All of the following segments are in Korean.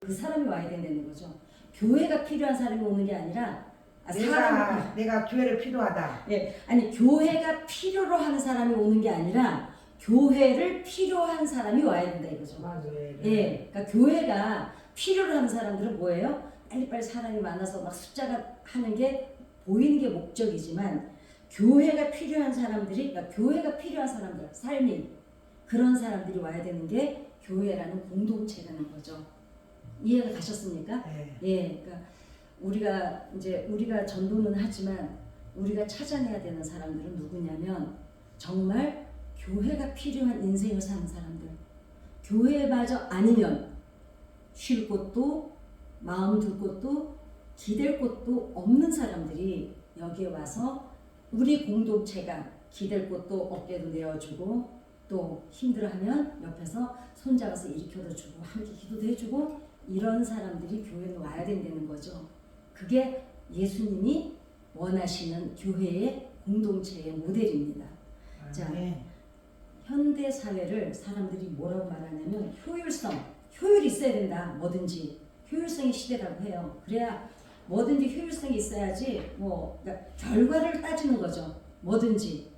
그 사람이 와야 된다는 거죠. 교회가 필요한 사람이 오는 게 아니라 내가 교회를 필요하다. 예, 아니 교회가 필요로 하는 사람이 오는 게 아니라 교회를 필요한 사람이 와야 된다 이거죠. 맞아요. 예, 그러니까 교회가 필요로 하는 사람들은 뭐예요? 빨리빨리 사람이 많아서 막 숫자가 하는 게 보이는 게 목적이지만 교회가 필요한 사람들이, 그러니까 교회가 필요한 사람들, 삶이 그런 사람들이 와야 되는 게 교회라는 공동체라는 거죠. 이해가 가셨습니까? 네. 예, 그러니까 우리가 전도는 하지만 우리가 찾아내야 되는 사람들은 누구냐면 정말 교회가 필요한 인생을 사는 사람들. 교회마저 아니면 쉴 곳도 마음 둘 곳도 기댈 곳도 없는 사람들이 여기에 와서 우리 공동체가 기댈 곳도 어깨도 내어주고 또 힘들어하면 옆에서 손잡아서 일으켜도 주고 함께 기도도 해주고 이런 사람들이 교회에 와야 된다는 거죠. 그게 예수님이 원하시는 교회의 공동체의 모델입니다. 자, 현대 사회를 사람들이 뭐라고 말하냐면 효율이 있어야 된다. 뭐든지 효율성의 시대라고 해요. 그래야 뭐든지 효율성이 있어야지 그러니까 결과를 따지는 거죠. 뭐든지.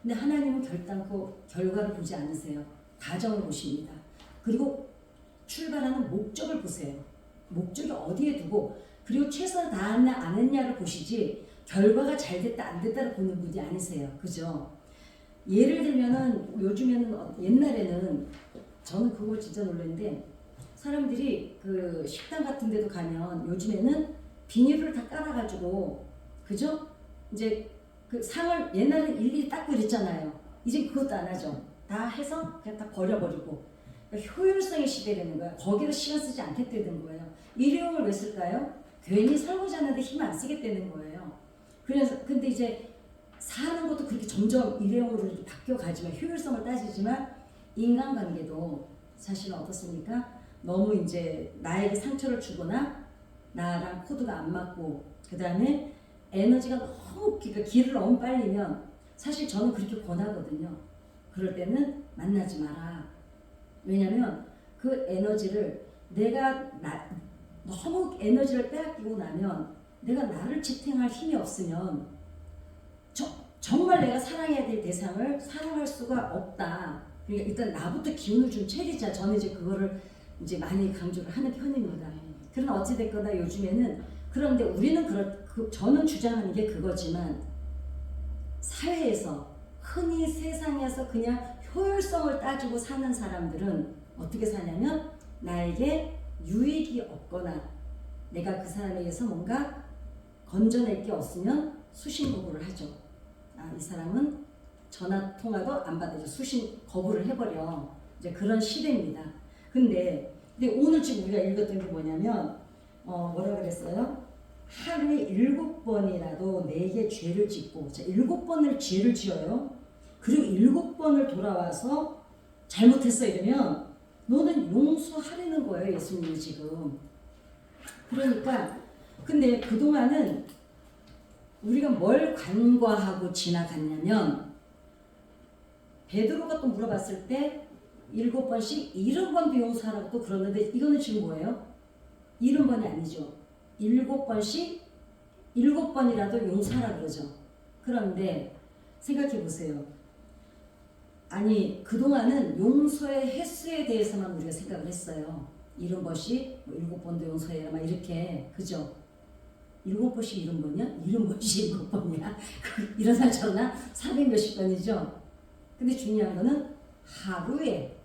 근데 하나님은 결단코 결과를 보지 않으세요. 과정을 보십니다. 그리고 출발하는 목적을 보세요. 목적이 어디에 두고 그리고 최선을 다했냐 안 했냐를 보시지 결과가 잘 됐다 안 됐다를 보는 분이 아니세요. 그죠? 예를 들면은 요즘에는 옛날에는 저는 그거 진짜 놀랐는데 사람들이 그 식당 같은 데도 가면 요즘에는 비닐을 다 깔아가지고 그죠? 이제 그 상을 옛날에는 일일이 닦고 이랬잖아요. 이제 그것도 안 하죠. 다 해서 그냥 다 버려버리고 그러니까 효율성의 시대라는 거야. 거기다 시간 쓰지 않겠다는 거예요. 일회용을 왜 쓸까요? 괜히 설거지 하는데 힘 안 쓰겠다는 거예요. 그래서 근데 이제 사는 것도 그렇게 점점 일회용으로 이렇게 바뀌어가지만 효율성을 따지지만 인간관계도 사실은 어떻습니까? 너무 이제 나에게 상처를 주거나 나랑 코드가 안 맞고 그 다음에 에너지가 너무 그러니까 길을 너무 빨리면 사실 저는 그렇게 권하거든요. 그럴 때는 만나지 마라. 왜냐면 그 에너지를 내가 너무 에너지를 빼앗기고 나면 내가 나를 지탱할 힘이 없으면 정말 내가 사랑해야 될 대상을 사랑할 수가 없다. 그러니까 일단 나부터 기운을 좀 차리자. 저는 이제 그거를 이제 많이 강조를 하는 편입니다. 그러나 어찌됐거나 요즘에는 그런데 우리는 저는 주장하는 게 그거지만 사회에서 흔히 세상에서 그냥 효율성을 따지고 사는 사람들은 어떻게 사냐면 나에게 유익이 없거나 내가 그 사람에 의해서 뭔가 건져낼 게 없으면 수신 거부를 하죠. 이 사람은 전화 통화도 안 받아줘. 수신 거부를 해버려. 이제 그런 시대입니다. 근데 오늘 지금 우리가 읽었던 게 뭐냐면 뭐라 그랬어요? 하루에 7번이라도 내게 죄를 짓고 7번을 죄를 지어요. 그리고 7번을 돌아와서 잘못했어 이러면 너는 용서하려는 거예요. 예수님이 지금. 그러니까 근데 그동안은 우리가 뭘 간과하고 지나갔냐면 베드로가 또 물어봤을 때 7번씩 70번도 용서하라고 또 그러는데 이거는 지금 뭐예요? 70번이 아니죠. 7번씩 7번이라도 용서하라 그러죠. 그런데 생각해 보세요. 아니 그동안은 용서의 횟수에 대해서만 우리가 생각을 했어요. 70번씩 7번도 용서해라 막 이렇게 그죠? 7번씩 70번이야? 70번씩 7번이야? 이런 사람처럼 400 몇십 번이죠? 근데 중요한 거는 하루에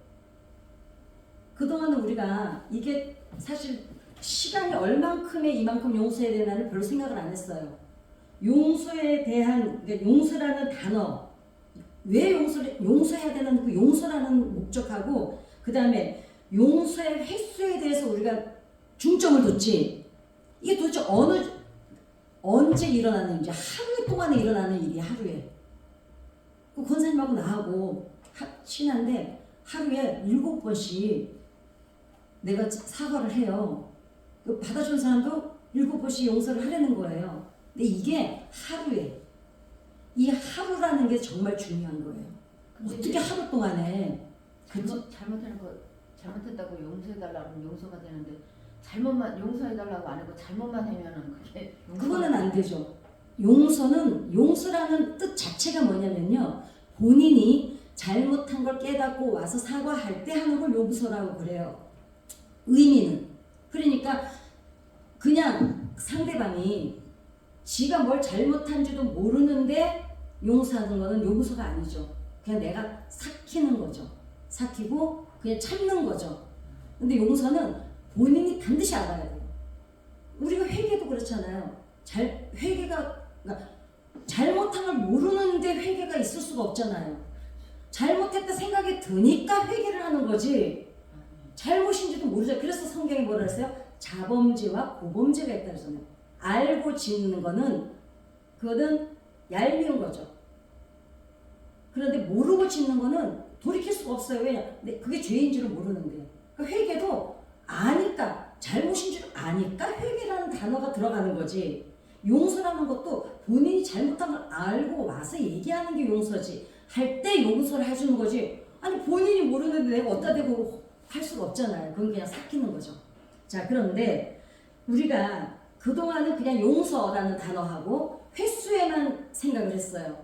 그동안은 우리가 이게 사실 시간이 얼만큼에 이만큼 용서해야 되나를 별로 생각을 안 했어요. 용서에 대한 그러니까 용서라는 단어 왜 용서해야 되는 그 용서라는 목적하고 그 다음에 용서의 횟수에 대해서 우리가 중점을 뒀지 이게 도대체 언제 일어나는 일이지? 하루 동안에 일어나는 일이 하루에 그 권사님하고 나하고 친한데 하루에 7번씩 내가 사과를 해요. 그 받아준 사람도 7번씩 용서를 하려는 거예요. 근데 이게 하루에 이 하루라는 게 정말 중요한 거예요. 어떻게 하루 동안에 잘못했다고 용서해달라고 하면 용서가 되는데 잘못만 용서해달라고 안 하고 잘못만 하면은 그게 그거는 안 되죠. 용서라는 뜻 자체가 뭐냐면요. 본인이 잘못한 걸 깨닫고 와서 사과할 때 하는 걸 용서라고 그래요. 의미는. 그러니까 그냥 상대방이 지가 뭘 잘못한지도 모르는데 용서하는 거는 용서가 아니죠. 그냥 내가 삭히는 거죠. 삭히고 그냥 참는 거죠. 근데 용서는 본인이 반드시 알아야 돼요. 우리가 회개도 그렇잖아요. 그러니까 잘못한 걸 모르는데 회개가 있을 수가 없잖아요. 잘못했다 생각이 드니까 회개를 하는 거지. 잘못인지도 모르죠. 그래서 성경이 뭐라 했어요? 자범죄와 고범죄가 있다 그러잖아요. 알고 짓는 거는 그거는 얄미운 거죠. 그런데 모르고 짓는 거는 돌이킬 수가 없어요. 왜냐? 근데 그게 죄인 줄은 모르는데. 그러니까 회개도 아니까, 잘못인 줄 아니까 회개라는 단어가 들어가는 거지. 용서라는 것도 본인이 잘못한 걸 알고 와서 얘기하는 게 용서지. 할 때 용서를 해주는 거지. 아니 본인이 모르는데 내가 어디다 대고 할 수가 없잖아요. 그건 그냥 삭히는 거죠. 자, 그런데 우리가 그동안은 그냥 용서라는 단어하고 횟수에만 생각을 했어요.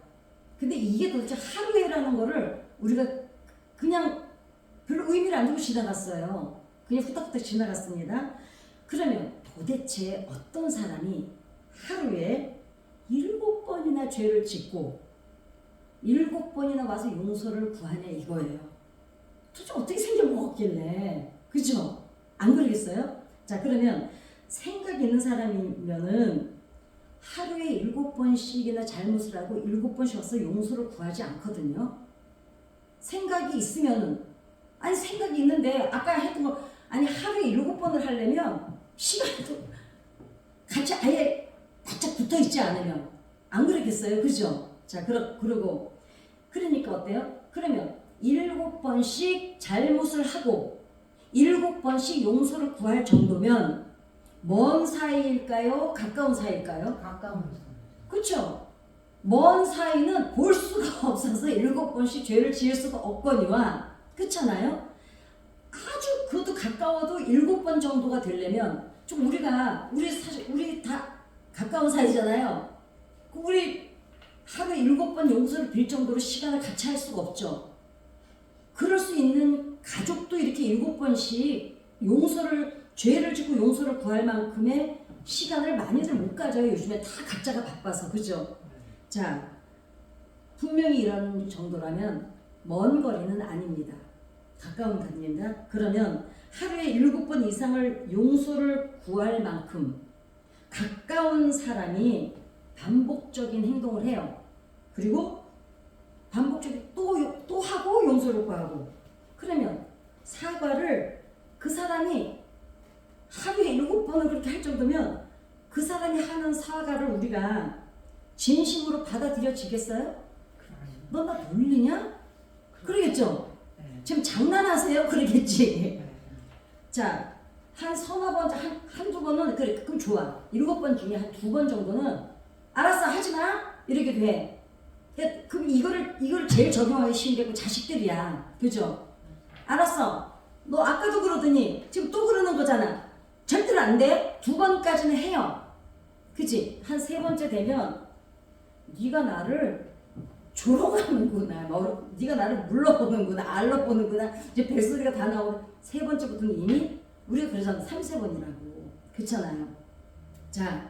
근데 이게 도대체 하루에라는 거를 우리가 그냥 별로 의미를 안 두고 지나갔어요. 그냥 후딱후딱 지나갔습니다. 그러면 도대체 어떤 사람이 하루에 7번이나 죄를 짓고 7번이나 와서 용서를 구하냐 이거예요. 도대체 어떻게 생겨먹었길래, 그죠? 안 그러겠어요? 자, 그러면 생각 있는 사람이면은 하루에 7번씩이나 잘못을 하고 7번씩 와서 용서를 구하지 않거든요. 생각이 있으면은, 아니 생각이 있는데 아까 했던 거, 아니 하루에 7번을 하려면 시간도 같이 아예 바짝 붙어 있지 않으면 안 그러겠어요? 그죠? 자, 그러고 그러니까 어때요? 그러면 7번씩 잘못을 하고 7번씩 용서를 구할 정도면 먼 사이일까요? 가까운 사이일까요? 가까운 그렇죠? 먼 사이는 볼 수가 없어서 7번씩 죄를 지을 수가 없거니와, 그렇잖아요? 아주 그것도 가까워도 7번 정도가 되려면 좀 우리 다 가까운 사이잖아요. 우리 하루에 7번 용서를 빌 정도로 시간을 같이 할 수가 없죠. 그럴 수 있는 가족도 이렇게 7번씩 죄를 짓고 용서를 구할 만큼의 시간을 많이들 못 가져요. 요즘에 다 각자가 바빠서, 그죠? 자, 분명히 이런 정도라면 먼 거리는 아닙니다. 가까운 거리입니다. 그러면 하루에 7번 이상을 용서를 구할 만큼 가까운 사람이 반복적인 행동을 해요. 그리고 반복적인 또 하고 용서를 구하고. 그러면 사과를 그 사람이 하루에 7번을 그렇게 할 정도면 그 사람이 하는 사과를 우리가 진심으로 받아들여지겠어요? 너 나 놀리냐? 그러겠죠? 지금 장난하세요? 그러겠지. 자, 한 서너 번, 한두 번은 그래, 그럼 좋아. 7번 중에 한 2번 정도는 알았어, 하지 마. 이렇게 돼. 그럼 이거를 제일 적용하기 쉬운 게 그 자식들이야. 그죠? 알았어. 너 아까도 그러더니 지금 또 그러는 거잖아. 절대로 안 돼. 2번까지는 해요. 그치? 한 3번째 되면 네가 나를 조롱하는구나. 네가 나를 물러보는구나. 알러보는구나. 이제 벨소리가 다 나오고 3번째부터는 이미 우리가 그러잖아. 3, 4번이라고. 그렇잖아요. 자,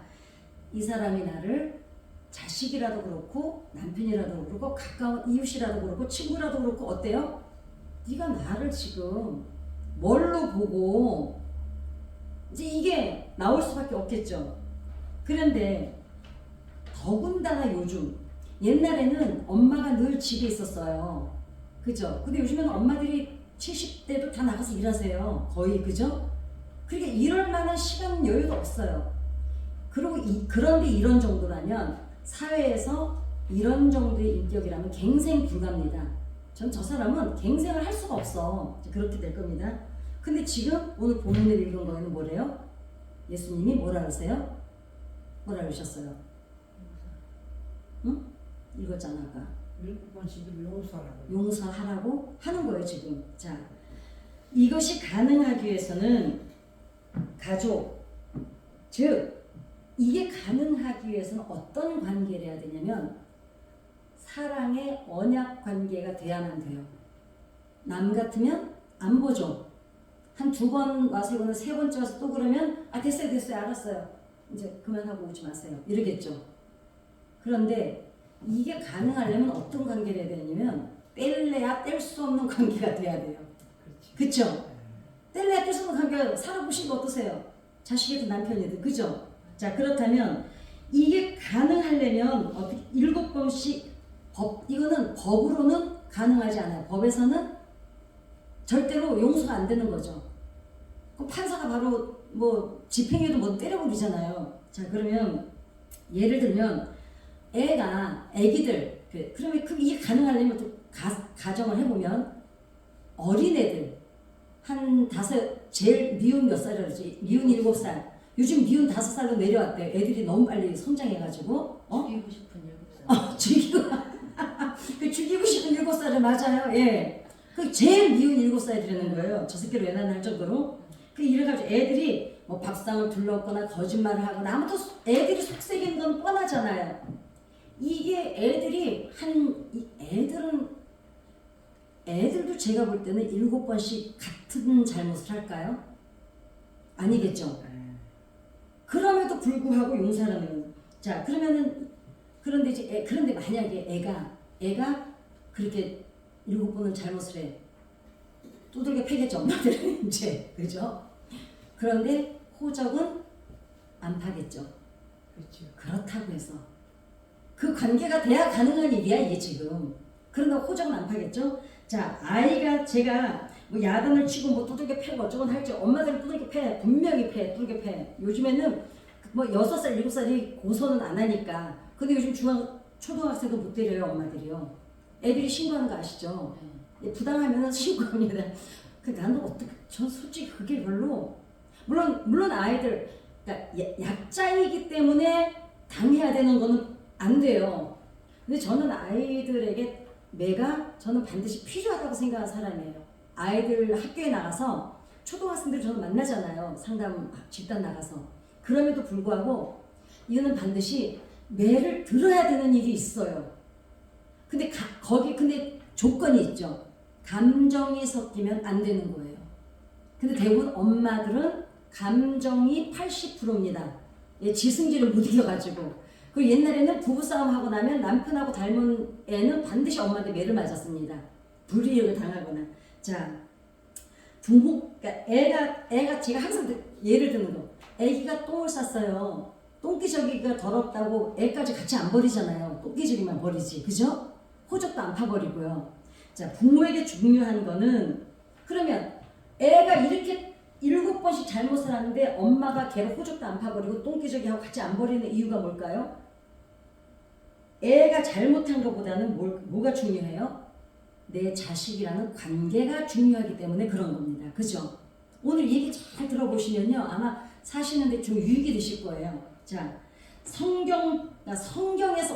이 사람이 나를 자식이라도 그렇고 남편이라도 그렇고 가까운 이웃이라도 그렇고 친구라도 그렇고 어때요? 네가 나를 지금 뭘로 보고, 이제 이게 나올 수밖에 없겠죠. 그런데 더군다나 요즘, 옛날에는 엄마가 늘 집에 있었어요. 그죠? 근데 요즘에는 엄마들이 70대도 다 나가서 일하세요. 거의, 그죠? 그러니까 이럴 만한 시간 여유도 없어요. 그런데 이런 정도라면 사회에서 이런 정도의 인격이라면 갱생 불가입니다. 전 저 사람은 갱생을 할 수가 없어. 그렇게 될 겁니다. 근데 지금 오늘 본문을 읽은 거에는 뭐래요? 예수님이 뭐라 그러세요? 뭐라 그러셨어요? 응? 읽었잖아 아까. 7번씩 용서하라고. 용서하라고 하는 거예요 지금. 자, 이것이 가능하기 위해서는 가족, 즉 이게 가능하기 위해서는 어떤 관계를 해야 되냐면 사랑의 언약 관계가 돼야만 돼요. 남 같으면 안 보죠. 한 2번 와서 이거는 3번째 와서 또 그러면 아 됐어요 알았어요. 이제 그만하고 오지 마세요. 이러겠죠. 그런데 이게 가능하려면 어떤 관계를 해야 되냐면 뗄래야 뗄 수 없는 관계가 돼야 돼요. 그렇지. 그쵸? 뗄래야 뗄 수 없는 관계가 살아보신 거 어떠세요? 자식이든 남편이든 그죠? 자 그렇다면 이게 가능하려면 어떻게 7번씩 이거는 법으로는 가능하지 않아요. 법에서는 절대로 용서가 안 되는 거죠. 그럼 판사가 바로 뭐 집행유예도 뭐 때려버리잖아요. 자 그러면 예를 들면 애기들 그러면 이게 가능하려면 또 가정을 해보면 어린애들 한 5 제일 미운 몇 살이라 그러지? 미운 7살 요즘 미운 5살로 내려왔대. 애들이 너무 빨리 성장해가지고 죽이고 싶은 7살. 죽이고 싶은 7살은 맞아요. 예. 그 제일 미운 7살이라는 거예요. 저 새끼를 왜 낳나 할 정도로. 그 이래가지고 애들이 뭐 밥상을 둘렀거나 거짓말을 하거나 아무튼 애들이 속색인 건 뻔하잖아요. 이게 애들도 제가 볼 때는 7번씩 같은 잘못을 할까요? 아니겠죠. 그럼에도 불구하고 용서를 하는. 자 그러면은 그런데 만약에 애가 그렇게 7번은 잘못을 해. 두들겨 패겠죠 엄마들은 이제 그죠? 그런데 호적은 안 파겠죠. 그렇죠. 그렇다고 해서 그 관계가 돼야 가능한 일이야 이게 지금. 그런데 호적은 안 파겠죠. 자 아이가 제가 뭐 야단을 치고 뭐 두들겨 패고 어쩌건 할지 엄마들은 두들겨 패 분명히 두들겨 패. 요즘에는 뭐 6살 7살이 고소는 안 하니까. 근데 요즘 초등학생도 못 때려요 엄마들이요. 애들이 신고하는 거 아시죠? 부당하면은 신고합니다. 나는 저 솔직히 그게 별로 물론 아이들 그러니까 약자이기 때문에 당해야 되는 거는 안 돼요. 근데 저는 아이들에게 저는 반드시 필요하다고 생각하는 사람이에요. 아이들 학교에 나가서 초등학생들 저는 만나잖아요. 상담 집단 나가서. 그럼에도 불구하고 이거는 반드시 매를 들어야 되는 일이 있어요. 근데 근데 조건이 있죠. 감정이 섞이면 안 되는 거예요. 근데 대부분 엄마들은 감정이 80%입니다. 지승질을 못 이겨가지고. 그리고 옛날에는 부부싸움 하고 나면 남편하고 닮은 애는 반드시 엄마한테 매를 맞았습니다. 불이익을 당하거나. 자, 그러니까 애가 제가 항상 예를 드는 거. 애기가 똥을 쌌어요. 똥기저귀가 더럽다고 애까지 같이 안 버리잖아요. 똥기저귀만 버리지. 그죠? 호적도 안 파버리고요. 자, 부모에게 중요한 거는 그러면 애가 이렇게 7번씩 잘못을 하는데 엄마가 걔를 호적도 안 파버리고 똥기저귀하고 같이 안 버리는 이유가 뭘까요? 애가 잘못한 것보다는 뭐가 중요해요? 내 자식이라는 관계가 중요하기 때문에 그런 겁니다. 그죠? 오늘 얘기 잘 들어보시면요. 아마 사시는데 좀 유익이 되실 거예요. 자,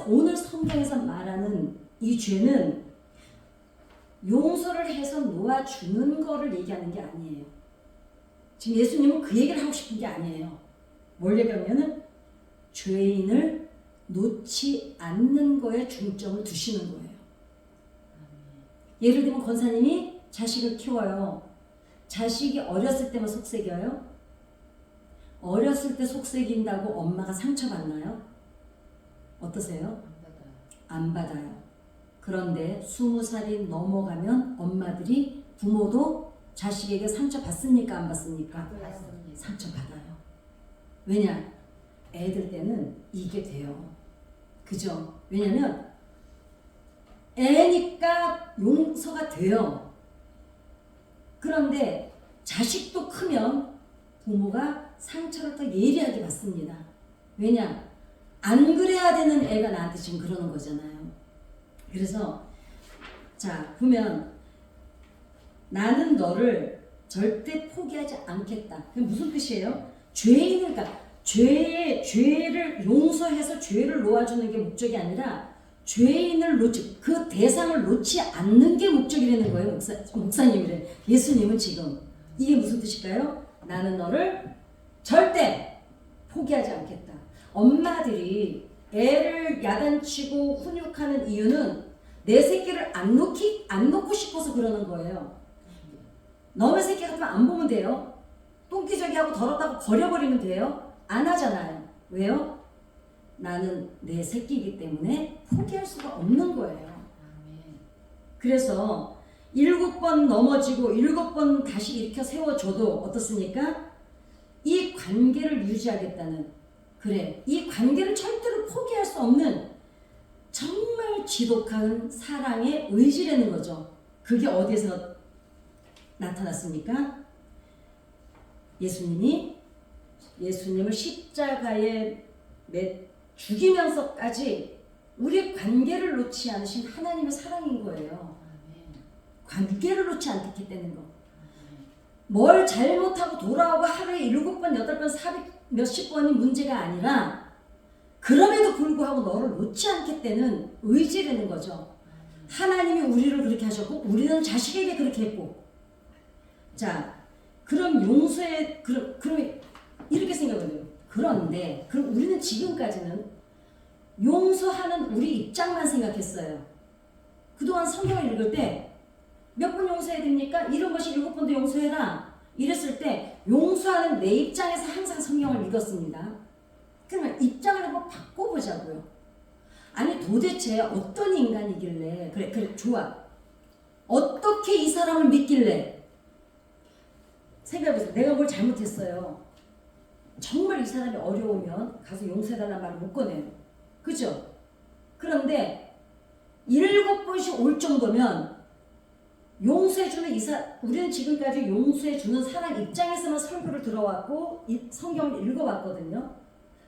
오늘 성경에서 말하는 이 죄는 용서를 해서 놓아주는 거를 얘기하는 게 아니에요. 지금 예수님은 그 얘기를 하고 싶은 게 아니에요. 뭘 얘기하면은 죄인을 놓지 않는 거에 중점을 두시는 거예요. 예를 들면 권사님이 자식을 키워요. 자식이 어렸을 때만 속색여요? 어렸을 때 속색인다고 엄마가 상처받나요? 어떠세요? 안 받아요. 그런데 20살이 넘어가면 엄마들이 부모도 자식에게 상처 받습니까? 안 받습니까? 받습니다. 상처 받아요. 왜냐? 애들 때는 이게 돼요. 그죠? 왜냐면 애니까 용서가 돼요. 그런데 자식도 크면 부모가 상처를 더 예리하게 받습니다. 왜냐? 안 그래야 되는 애가 나한테 지금 그러는 거잖아요. 그래서 자 보면 나는 너를 절대 포기하지 않겠다. 그게 무슨 뜻이에요? 그러니까 죄를 용서해서 죄를 놓아주는 게 목적이 아니라 그 대상을 놓지 않는 게 목적이라는 거예요. 목사님이래. 예수님은 지금 이게 무슨 뜻일까요? 나는 너를 절대 포기하지 않겠다. 엄마들이 애를 야단치고 훈육하는 이유는 내 새끼를 안 놓고 싶어서 그러는 거예요. 너의 새끼 같으면 안 보면 돼요. 똥기저귀 하고 더럽다고 버려버리면 돼요. 안 하잖아요. 왜요? 나는 내 새끼이기 때문에 포기할 수가 없는 거예요. 그래서 7번 넘어지고 7번 다시 일으켜 세워줘도 어떻습니까? 이 관계를 유지하겠다는, 그래, 이 관계를 절대로 포기할 수 없는 정말 지독한 사랑의 의지라는 거죠. 그게 어디에서 나타났습니까? 예수님을 십자가에 죽이면서까지 우리의 관계를 놓지 않으신 하나님의 사랑인 거예요. 관계를 놓지 않겠다는 거. 뭘 잘못하고 돌아오고 하루에 7번, 8번, 400 몇십 번이 문제가 아니라 그럼에도 불구하고 너를 놓지 않겠다는 의지라는 거죠. 하나님이 우리를 그렇게 하셨고 우리는 자식에게 그렇게 했고. 자, 그럼 그럼 이렇게 생각해요. 그런데 그럼 우리는 지금까지는 용서하는 우리 입장만 생각했어요. 그동안 성경을 읽을 때 몇 번 용서해야 됩니까? 이런 것이 7번도 용서해라. 이랬을 때 용서하는 내 입장에서 항상 성경을 읽었습니다. 그러면 입장을 한번 바꿔보자고요. 아니 도대체 어떤 인간이길래 그래 좋아. 어떻게 이 사람을 믿길래? 생각해보세요. 내가 뭘 잘못했어요. 정말 이 사람이 어려우면 가서 용서해달라는 말을 못 꺼내요. 그죠? 그런데 7번씩 올 정도면 용서해주는 우리는 지금까지 용서해주는 사람 입장에서만 설교를 들어왔고 성경을 읽어왔거든요.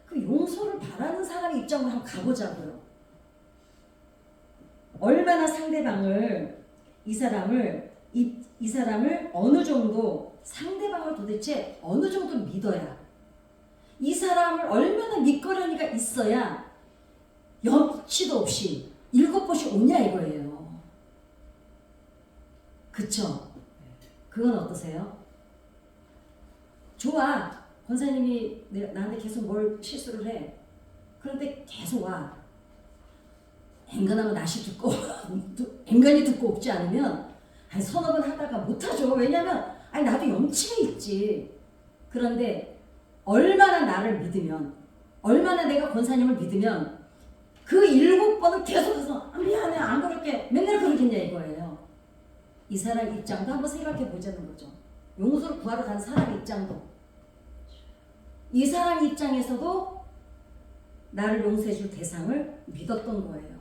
그 용서를 바라는 사람의 입장으로 한번 가보자고요. 얼마나 상대방을 이 사람을 어느 정도 상대방을 도대체 어느 정도 믿어야 이 사람을 얼마나 믿거려니가 있어야 염치도 없이 7번씩 오냐 이거예요. 그쵸? 그건 어떠세요? 좋아. 권사님이 나한테 계속 뭘 실수를 해. 그런데 계속 와. 앵간하면 낯이 두꺼워. 앵간이 두꺼웠지 않으면 한 서너 번 하다가 못하죠. 왜냐면 나도 염치가 있지. 그런데 얼마나 나를 믿으면, 얼마나 내가 권사님을 믿으면 그 7번을 계속해서 미안해 안 그럴게 맨날 그러겠냐 이거예요. 이 사람 입장도 한번 생각해 보자는 거죠. 용서를 구하러 간 사람 입장도. 이 사람 입장에서도 나를 용서해 줄 대상을 믿었던 거예요.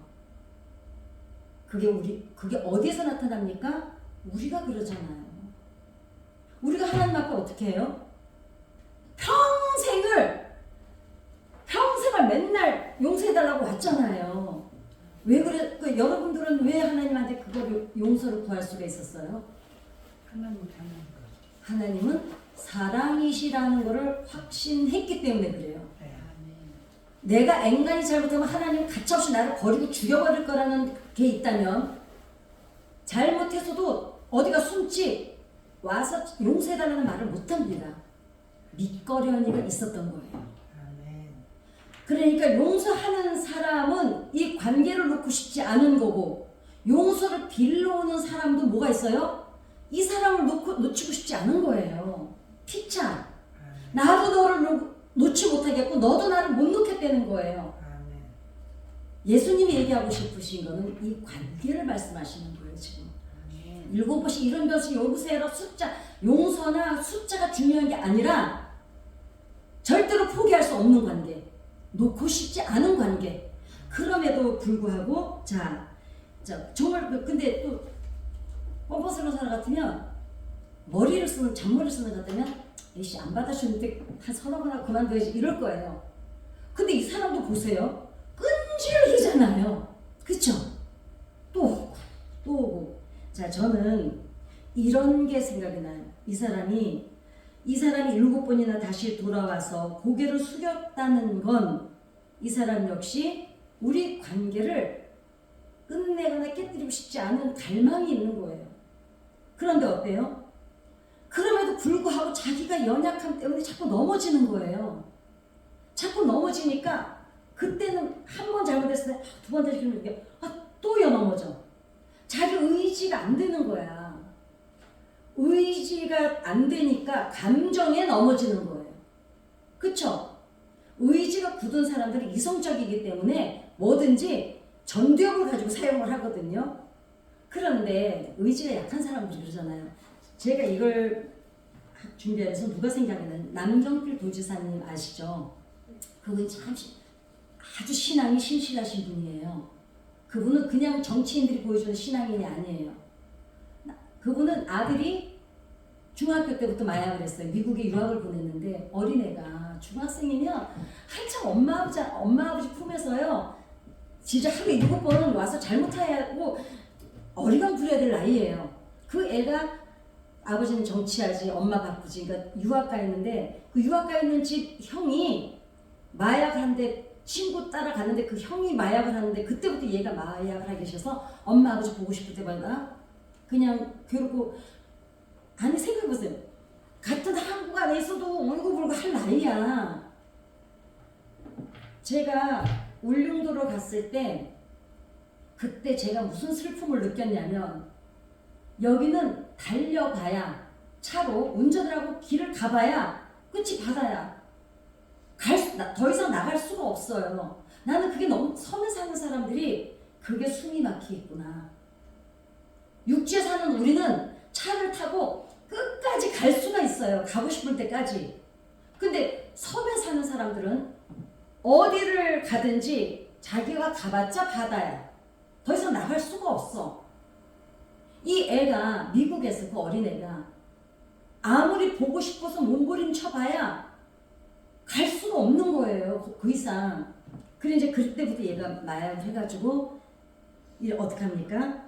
그게 어디에서 나타납니까? 우리가 그러잖아요. 우리가 하나님 앞에 어떻게 해요? 평생을 맨날 용서해달라고 왔잖아요. 왜 그래? 여러분들은 왜 하나님한테 그걸 용서를 구할 수가 있었어요? 하나님은 사랑이시라는 것을 확신했기 때문에 그래요. 내가 앵간히 잘못하면 하나님은 가차없이 나를 버리고 죽여버릴 거라는 게 있다면 잘못해서도 어디가 숨지 와서 용서해달라는 말을 못합니다. 믿거려니가 있었던 거예요. 그러니까 용서하는 사람은 이 관계를 놓고 싶지 않은 거고 용서를 빌려오는 사람도 뭐가 있어요? 이 사람을 놓치고 싶지 않은 거예요. 피차. 나도 너를 놓지 못하겠고 너도 나를 못 놓겠다는 거예요. 예수님이 얘기하고 싶으신 거는 이 관계를 말씀하시는 거예요. 지금 7번씩 이런 것이 요구세라 용서나 숫자가 중요한 게 아니라 절대로 포기할 수 없는 관계, 놓고 싶지 않은 관계. 그럼에도 불구하고 정말 근데 또 뻔뻔스러운 사람 같으면 잔머리를 쓰는 것 같으면 에이씨 안 받아주는데 한 서너 번 하고 그만둬야지 이럴 거예요. 근데 이 사람도 보세요. 끈질기잖아요. 그쵸? 또 오고. 자, 저는 이런 게 생각이 나요. 이 사람이 7번이나 다시 돌아와서 고개를 숙였다는 건 이 사람 역시 우리 관계를 끝내거나 깨뜨리고 싶지 않은 갈망이 있는 거예요. 그런데 어때요? 그럼에도 불구하고 자기가 연약함 때문에 자꾸 넘어지는 거예요. 자꾸 넘어지니까 그때는 한 번 잘못했을 때 두 번 다시 이게 또요 넘어져. 자기 의지가 안 되는 거야. 의지가 안 되니까 감정에 넘어지는 거예요. 그쵸? 의지가 굳은 사람들은 이성적이기 때문에 뭐든지 전두엽을 가지고 사용을 하거든요. 그런데 의지가 약한 사람들이 그러잖아요. 제가 이걸 준비해서 누가 생각나는 남경필 도지사님 아시죠? 그분 참 아주 신앙이 신실하신 분이에요. 그분은 그냥 정치인들이 보여주는 신앙인이 아니에요. 그분은 아들이 중학교 때부터 마약을 했어요. 미국에 유학을 보냈는데 어린애가 중학생이면 한참 엄마 아버지 품에서요. 진짜 하루에 7번은 와서 잘못하고 어리광 부려야 될 나이예요. 그 애가 아버지는 정치하지 엄마 바쁘지. 그러니까 유학 가 있는데 그 유학 가 있는 집 형이 마약을 하는데 친구 따라가는데 그 형이 마약을 하는데 그때부터 얘가 마약을 하기 싫어서 엄마 아버지 보고 싶을 때마다 그냥 괴롭고 아니 생각해보세요. 같은 한국 안에 있어도 울고불고 할 나이야. 제가 울릉도로 갔을 때 그때 제가 무슨 슬픔을 느꼈냐면 여기는 달려가야 차로 운전을 하고 길을 가봐야 끝이 바다야. 더 이상 나갈 수가 없어요. 나는 그게 너무 섬에 사는 사람들이 그게 숨이 막히겠구나. 육지에 사는 우리는 차를 타고 끝까지 갈 수가 있어요. 가고 싶을 때까지. 근데 섬에 사는 사람들은 어디를 가든지 자기가 가봤자 바다야. 더 이상 나갈 수가 없어. 이 애가 미국에서 그 어린애가 아무리 보고 싶어서 몸부림쳐봐야 갈 수가 없는 거예요. 그 이상. 그래 이제 그때부터 얘가 마약을 해가지고 이제 어떻게 합니까?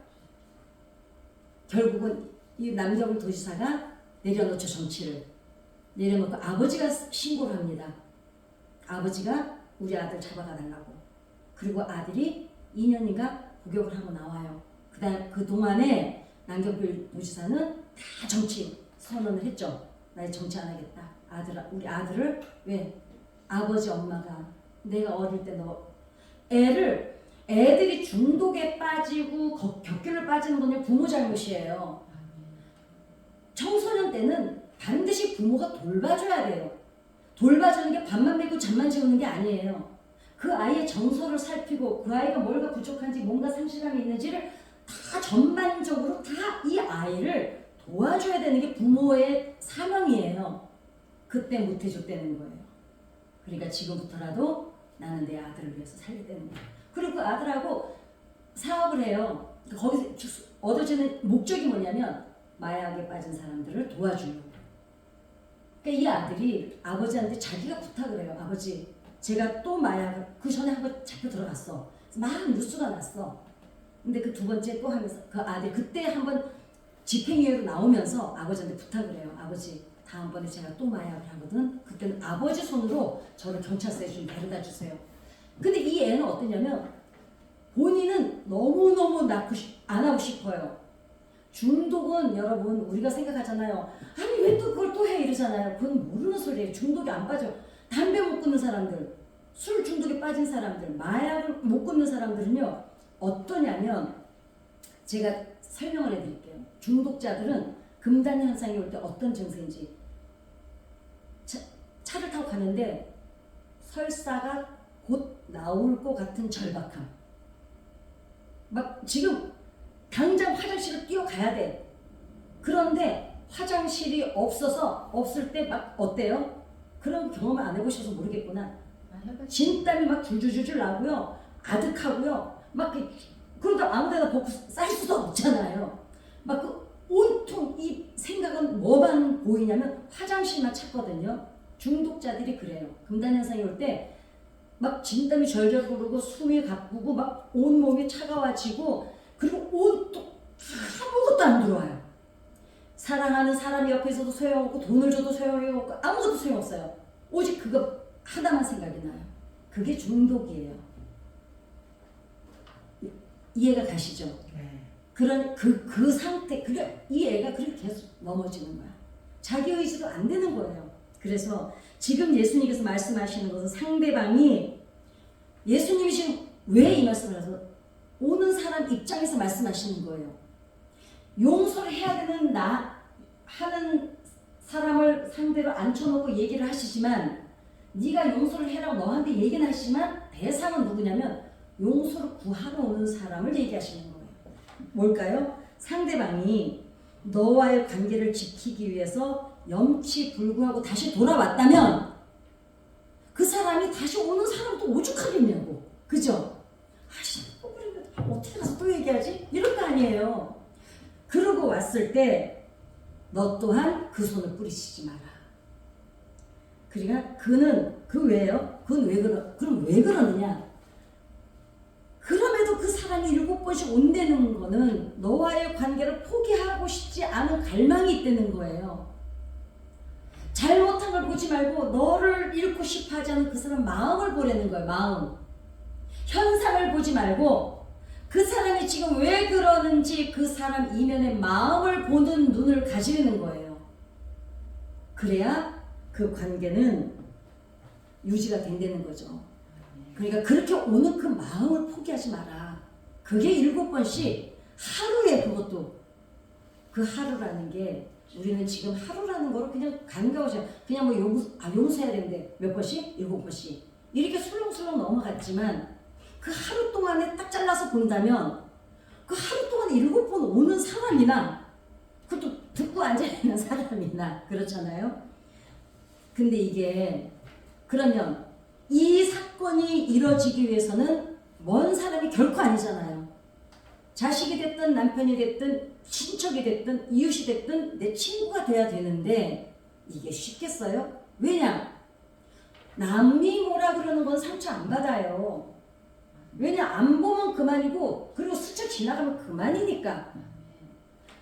결국은 이 남경필 도지사가 내려놓죠. 정치를. 내려놓고 아버지가 신고를 합니다. 아버지가 우리 아들 잡아가 달라고. 그리고 아들이 2년인가 복역을 하고 나와요. 그 동안에 남경필 도지사는 다 정치 선언을 했죠. 나 정치 안 하겠다. 우리 아들을 왜? 아버지 엄마가 내가 어릴 때 애들이 중독에 빠지고 격결을 빠지는 건요 부모 잘못이에요. 청소년 때는 반드시 부모가 돌봐줘야 돼요. 돌봐주는 게 밥만 먹고 잠만 재우는 게 아니에요. 그 아이의 정서를 살피고 그 아이가 뭐가 부족한지 뭔가 상실감이 있는지를 다 전반적으로 다 이 아이를 도와줘야 되는 게 부모의 사명이에요. 그때 못해줬다는 거예요. 그러니까 지금부터라도 나는 내 아들을 위해서 살겠다는 거예요. 그리고 그 아들하고 사업을 해요. 거기서 얻어지는 목적이 뭐냐면 마약에 빠진 사람들을 도와주려고. 그러니까 이 아들이 아버지한테 자기가 부탁을 해요. 아버지, 제가 또 마약을 그 전에 한번 잡혀 들어갔어. 막 뉴스가 났어. 근데 그 두 번째 또 하면서 그 아들 그때 한번 집행유예로 나오면서 아버지한테 부탁을 해요. 아버지, 다음번에 제가 또 마약을 하거든. 그때는 아버지 손으로 저를 경찰서에 좀 데려다 주세요. 근데 이 애는 어떠냐면 본인은 너무너무 안 하고 싶어요. 중독은 여러분 우리가 생각하잖아요. 아니 왜 또 그걸 또 해 이러잖아요. 그건 모르는 소리예요. 중독이 안 빠져. 담배 못 끊는 사람들, 술 중독에 빠진 사람들, 마약을 못 끊는 사람들은요. 어떠냐면 제가 설명을 해드릴게요. 중독자들은 금단 현상이 올 때 어떤 증세인지 차를 타고 가는데 설사가 곧 나올 것 같은 절박함. 막 지금 당장 화장실을 뛰어가야 돼. 그런데 화장실이 없을 때 막 어때요? 그런 경험을 안 해보셔서 모르겠구나. 진땀이 막 줄줄줄줄 나고요. 아득하고요. 막 그러다 아무데나 벗고 쌀 수도 없잖아요. 막 그 온통 이 생각은 뭐만 보이냐면 화장실만 찾거든요. 중독자들이 그래요. 금단 현상이 올 때 막 진땀이 절절 흐르고 숨이 가쁘고 막 온몸이 차가워지고 그리고 온통 아무것도 안 들어와요. 사랑하는 사람이 옆에 있어도 소용없고 돈을 줘도 소용이 없고 아무것도 소용없어요. 오직 그거 하나만 생각이 나요. 그게 중독이에요. 이해가 가시죠? 네. 그런 그 상태, 이 애가 그렇게 계속 넘어지는 거야. 자기 의지로 안 되는 거예요. 그래서 지금 예수님께서 말씀하시는 것은 상대방이 예수님이 지금 왜 이 말씀을 하셔서 오는 사람 입장에서 말씀하시는 거예요. 용서를 해야 되는 나 하는 사람을 상대로 앉혀놓고 얘기를 하시지만 네가 용서를 해라고 너한테 얘기는 하시지만 대상은 누구냐면 용서를 구하러 오는 사람을 얘기하시는 거예요. 뭘까요? 상대방이 너와의 관계를 지키기 위해서 염치불구하고 다시 돌아왔다면 그 사람이 다시 오는 사람도 오죽하겠냐고. 그죠? 아씨 또 그러면 어떻게 가서 또 얘기하지? 이런 거 아니에요. 그러고 왔을 때 너 또한 그 손을 뿌리치지 마라. 그러니까 그는 그 왜요? 그건 그럼 왜 그러느냐? 그럼에도 그 사람이 7번씩 온다는 거는 너와의 관계를 포기하고 싶지 않은 갈망이 있다는 거예요. 잘못한 걸 보지 말고 너를 잃고 싶어 하지 않은 그 사람 마음을 보라는 거예요. 마음. 현상을 보지 말고 그 사람이 지금 왜 그러는지 그 사람 이면의 마음을 보는 눈을 가지는 거예요. 그래야 그 관계는 유지가 된다는 거죠. 그러니까 그렇게 오는 그 마음을 포기하지 마라. 그게 7번씩 하루에 그것도 그 하루라는 게 우리는 지금 하루라는 거로 그냥 간과하죠. 그냥 뭐 용서해야 되는데 몇 번씩? 7번씩. 이렇게 술렁술렁 넘어갔지만 그 하루 동안에 딱 잘라서 본다면 그 하루 동안에 7번 오는 사람이나 그것도 듣고 앉아있는 사람이나 그렇잖아요. 근데 이게 그러면 이 사건이 이루어지기 위해서는 먼 사람이 결코 아니잖아요. 자식이 됐든 남편이 됐든 친척이 됐든 이웃이 됐든 내 친구가 돼야 되는데 이게 쉽겠어요? 왜냐? 남이 뭐라 그러는 건 상처 안 받아요. 왜냐? 안 보면 그만이고 그리고 스쳐 지나가면 그만이니까.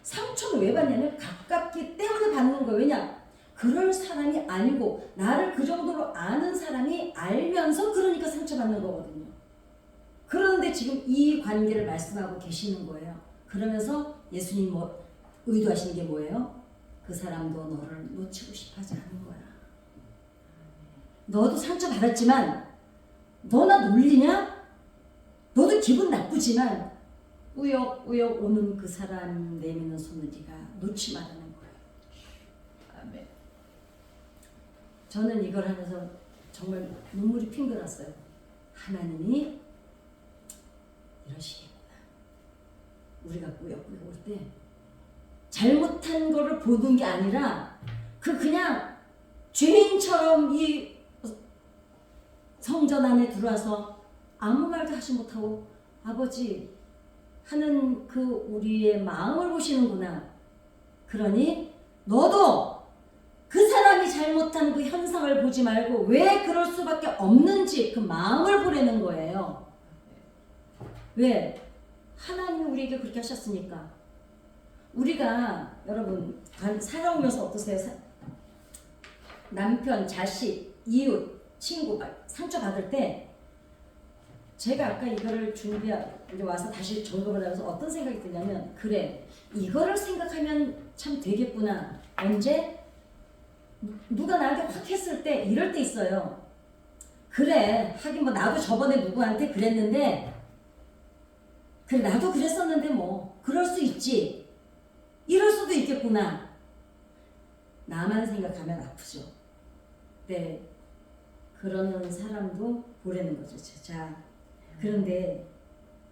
상처는 왜 받냐면 가깝기 때문에 받는 거예요. 왜냐? 그럴 사람이 아니고 나를 그 정도로 아는 사람이 알면서 그러니까 상처받는 거거든요. 그런데 지금 이 관계를 말씀하고 계시는 거예요. 그러면서 예수님 의도하시는 게 뭐예요? 그 사람도 너를 놓치고 싶어 하지 않은 거야. 너도 상처받았지만 너나 놀리냐? 너도 기분 나쁘지만 꾸역꾸역 오는 그 사람 내미는 손을 네가 놓지 말라는 거예요. 아멘. 저는 이걸 하면서 정말 눈물이 핑글었어요. 하나님이 이러시겠구나. 우리가 꾸역꾸역 올 때 잘못한 거를 보는 게 아니라 그냥 죄인처럼 이 성전 안에 들어와서 아무 말도 하지 못하고 아버지 하는 그 우리의 마음을 보시는구나. 그러니 너도 그 사람이 잘못한 그 현상을 보지 말고 왜 그럴 수밖에 없는지 그 마음을 보라는 거예요. 왜? 하나님이 우리에게 그렇게 하셨으니까. 우리가 여러분 살아오면서 어떠세요? 남편, 자식, 이웃, 친구가 상처받을 때 제가 아까 이거를 이제 와서 다시 점검을 하면서 어떤 생각이 드냐면 그래 이거를 생각하면 참 되겠구나. 언제? 누가 나한테 확 했을 때 이럴 때 있어요. 그래 하긴 뭐 나도 저번에 누구한테 그랬는데 그래 나도 그랬었는데 뭐 그럴 수 있지. 이럴 수도 있겠구나. 나만 생각하면 아프죠. 네. 그러는 사람도 보라는 거죠. 자, 그런데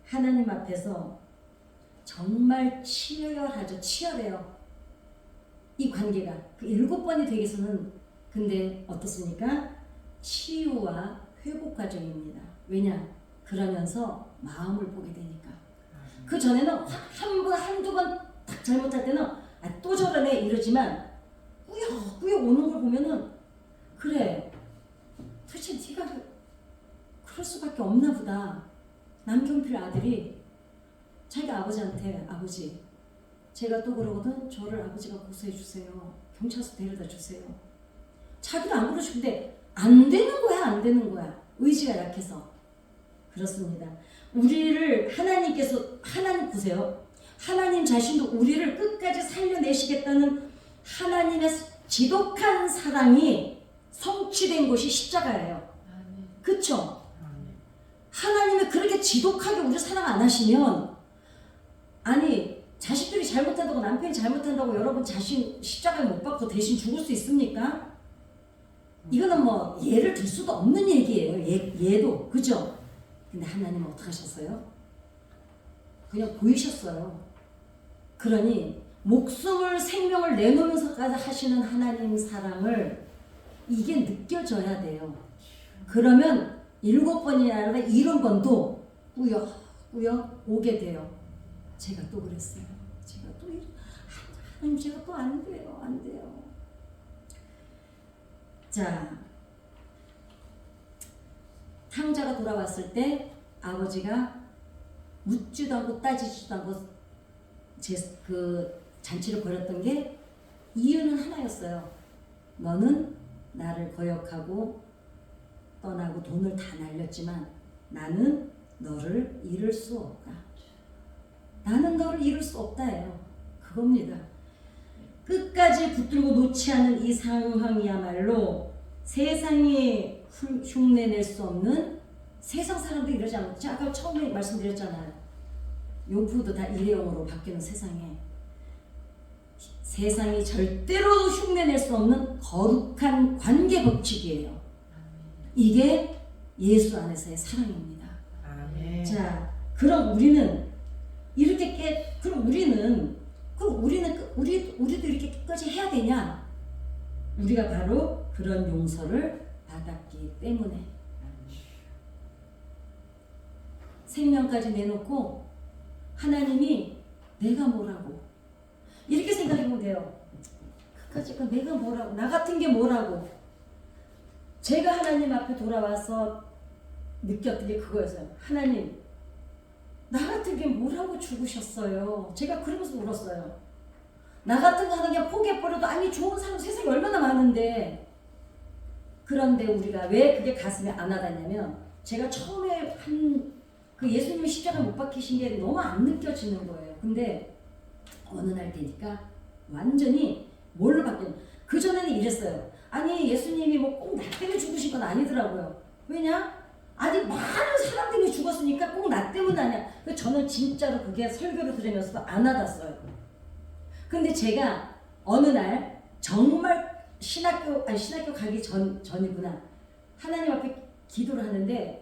하나님 앞에서 정말 치열하죠. 치열해요. 이 관계가 그 7번이 되기 위해서는 근데 어떻습니까? 치유와 회복 과정입니다. 왜냐? 그러면서 마음을 보게 되니까. 그 전에는 한두 번 딱 잘못할 때는 또 저러네 이러지만 꾸역꾸역 오는 걸 보면은 그래 도대체 네가 그럴 수밖에 없나 보다. 남경필 아들이 자기가 아버지한테 아버지 제가 또 그러거든 저를 아버지가 고소해 주세요. 경찰서 데려다 주세요. 자기도 안 그러시는데 안 되는 거야 안 되는 거야. 의지가 약해서. 그렇습니다. 우리를 하나님 보세요. 하나님 자신도 우리를 끝까지 살려내시겠다는 하나님의 지독한 사랑이 성취된 곳이 십자가예요. 아멘. 그쵸? 아멘. 하나님이 그렇게 지독하게 우리 사랑 안 하시면, 아니 자식들이 잘못한다고, 남편이 잘못한다고 여러분 자신 십자가에 못 박고 대신 죽을 수 있습니까? 이거는 뭐 예를 들 수도 없는 얘기예요. 예도. 그죠? 근데 하나님은 어떻게 하셨어요? 그냥 보이셨어요. 그러니 목숨을, 생명을 내놓으면서까지 하시는 하나님 사랑을 이게 느껴져야 돼요. 그러면 7번이 아니라 70번도 꾸역꾸역 오게 돼요. 제가 또 그랬어요. 제가 또 하나님, 제가 또 안 돼요. 안 돼요. 자, 탕자가 돌아왔을 때 아버지가 묻지도 않고 따지지도 않고 그 잔치를 벌였던 게 이유는 하나였어요. 너는 나를 거역하고 떠나고 돈을 다 날렸지만 나는 너를 잃을 수 없다. 나는 너를 잃을 수 없다예요. 그겁니다. 끝까지 붙들고 놓지 않은 이 상황이야말로 세상이 흉내낼 수 없는, 세상 사람들이 이러지 않고, 제가 아까 처음에 말씀드렸잖아요. 용품도 다 일회용으로 바뀌는 세상에 세상이 절대로 흉내낼 수 없는 거룩한 관계 법칙이에요. 이게 예수 안에서의 사랑입니다. 아멘. 자, 그럼 우리는 우리도 이렇게 끝까지 해야 되냐? 우리가 바로 그런 용서를 받았기 때문에 생명까지 내놓고 하나님이 내가 뭐라고 이렇게 생각하면 돼요. 끝까지 내가 뭐라고, 나 같은 게 뭐라고. 제가 하나님 앞에 돌아와서 느꼈던 게 그거였어요. 하나님, 나 같은 게 뭐라고 죽으셨어요. 제가 그러면서 울었어요. 나 같은 거 하나 그냥 포기해버려도, 아니 좋은 사람 세상에 얼마나 많은데. 그런데 우리가 왜 그게 가슴에 안 와닿냐면, 제가 처음에 그 예수님이 십자가 못 박히신 게 너무 안 느껴지는 거예요. 근데 어느 날 되니까 완전히 뭘로 바뀌었냐. 그전에는 이랬어요. 아니 예수님이 뭐 꼭 나 때문에 죽으신 건 아니더라고요. 왜냐? 아니 많은 사람 때문에 죽었으니까 꼭 나 때문 아니야. 저는 진짜로 그게 설교를 들으면서도 안 와닿았어요. 근데 제가 어느 날 정말 신학교 가기 전이구나. 하나님 앞에 기도를 하는데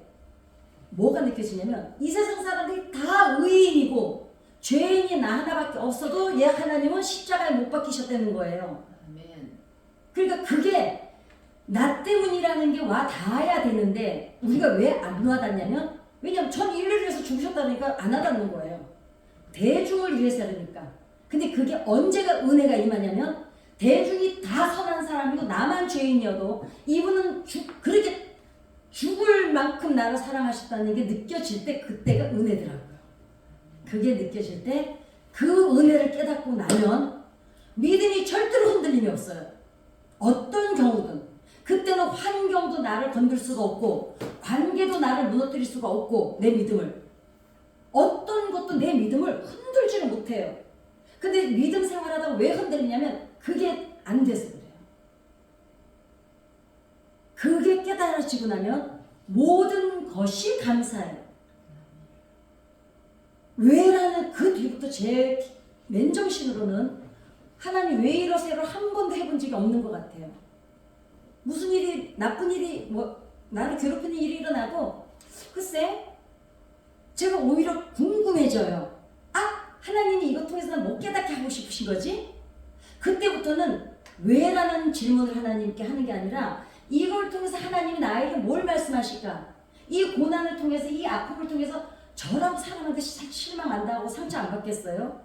뭐가 느껴지냐면, 이 세상 사람들이 다 의인이고 죄인이 나 하나밖에 없어도 얘 하나님은 십자가에 못 박히셨다는 거예요. 아멘. 그러니까 그게 나 때문이라는 게 와 닿아야 되는데 우리가 왜 안 와닿냐면, 왜냐면 전 인류를 위해서 죽으셨다니까 안 와닿는 거예요. 대중을 위해서 그러니까. 근데 그게 언제가 은혜가 임하냐면, 대중이 다 선한 사람이고 나만 죄인이어도 이분은 그렇게 죽을 만큼 나를 사랑하셨다는 게 느껴질 때, 그때가 은혜더라고요. 그게 느껴질 때 그 은혜를 깨닫고 나면 믿음이 절대로 흔들림이 없어요. 어떤 경우든. 그때는 환경도 나를 건들 수가 없고 관계도 나를 무너뜨릴 수가 없고, 내 믿음을, 어떤 것도 내 믿음을 흔들지는 못해요. 근데 믿음 생활하다가 왜 흔들리냐면 그게 안 돼서 그래요. 그게 깨달아지고 나면 모든 것이 감사해요. 왜라는 그 뒤부터 제 맨정신으로는 하나님 왜 이러세요를 한 번도 해본 적이 없는 것 같아요. 무슨 일이, 나쁜 일이, 나를 괴롭히는 일이 일어나도 글쎄 제가 오히려 궁금해져요. 하나님이 이것 통해서 못 깨닫게 하고 싶으신 거지? 그때부터는 왜라는 질문을 하나님께 하는 게 아니라, 이걸 통해서 하나님이 나에게 뭘 말씀하실까? 이 고난을 통해서, 이 아픔을 통해서 저라고 사람한테 실망 안 당하고 상처 안 받겠어요?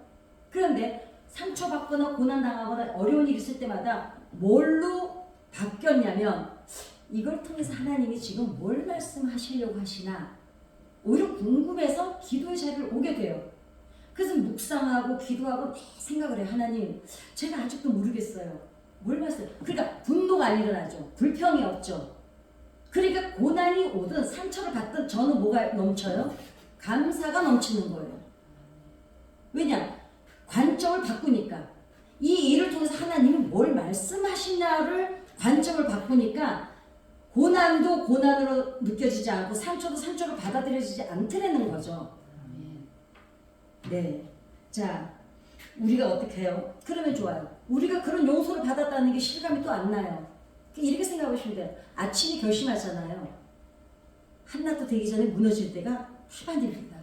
그런데 상처받거나 고난당하거나 어려운 일이 있을 때마다 뭘로 바뀌었냐면, 이걸 통해서 하나님이 지금 뭘 말씀하시려고 하시나 오히려 궁금해서 기도의 자리를 오게 돼요. 그래서 묵상하고 기도하고 생각을 해요. 하나님, 제가 아직도 모르겠어요. 뭘 말씀? 그러니까 분노가 안 일어나죠. 불평이 없죠. 그러니까 고난이 오든 상처를 받든 저는 뭐가 넘쳐요? 감사가 넘치는 거예요. 왜냐? 관점을 바꾸니까. 이 일을 통해서 하나님이 뭘 말씀하시냐를 관점을 바꾸니까 고난도 고난으로 느껴지지 않고 상처도 상처로 받아들여지지 않더라는 거죠. 네. 자, 우리가 어떻게 해요? 그러면 좋아요. 우리가 그런 용서를 받았다는 게 실감이 또 안 나요. 이렇게 생각하시면 돼요. 아침이 결심하잖아요. 한낮도 되기 전에 무너질 때가 하반입니다.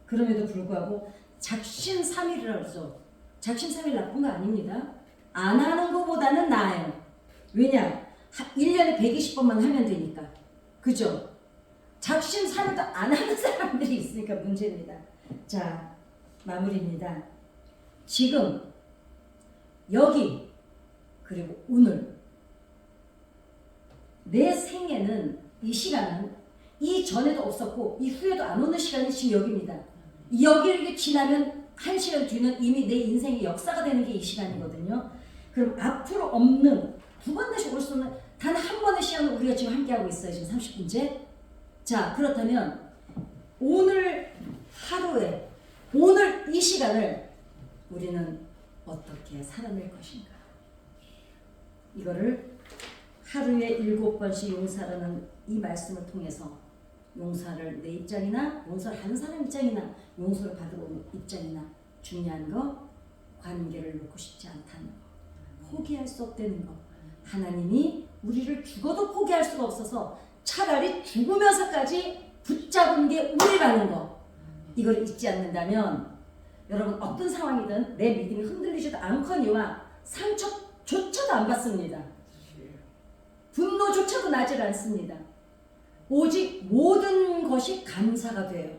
그럼에도 불구하고 작심삼일이라고 그러죠. 작심삼일 나쁜 거 아닙니다. 안 하는 것보다는 나아요. 왜냐? 1년에 120번만 하면 되니까. 그죠? 작심삼일도 안 하는 사람들이 있으니까 문제입니다. 자, 마무리입니다. 지금 여기 그리고 오늘 내 생에는 이 시간은 이전에도 없었고 이 후에도 안 오는 시간이 지금 여기입니다. 여기를 지나면 1시간 뒤는 이미 내 인생의 역사가 되는 게 이 시간이거든요. 그럼 앞으로 없는 두 번 다시 올 수 없는 단 한 번의 시간을 우리가 지금 함께하고 있어요. 지금 30분째. 자, 그렇다면 오늘 하루에 오늘 이 시간을 우리는 어떻게 살아낼 것인가? 이거를 하루에 7번씩 용서라는 이 말씀을 통해서 용서를 내 입장이나 용서를 하는 사람 입장이나 용서를 받으러 온 입장이나 중요한 거 관계를 놓고 싶지 않다는 거, 포기할 수 없다는 거. 하나님이 우리를 죽어도 포기할 수가 없어서 차라리 죽으면서까지 붙잡은 게 우리라는 거. 이걸 잊지 않는다면 여러분 어떤 상황이든 내 믿음이 흔들리지도 않거니와 상처조차도 안 받습니다. 분노조차도 나질 않습니다. 오직 모든 것이 감사가 돼요.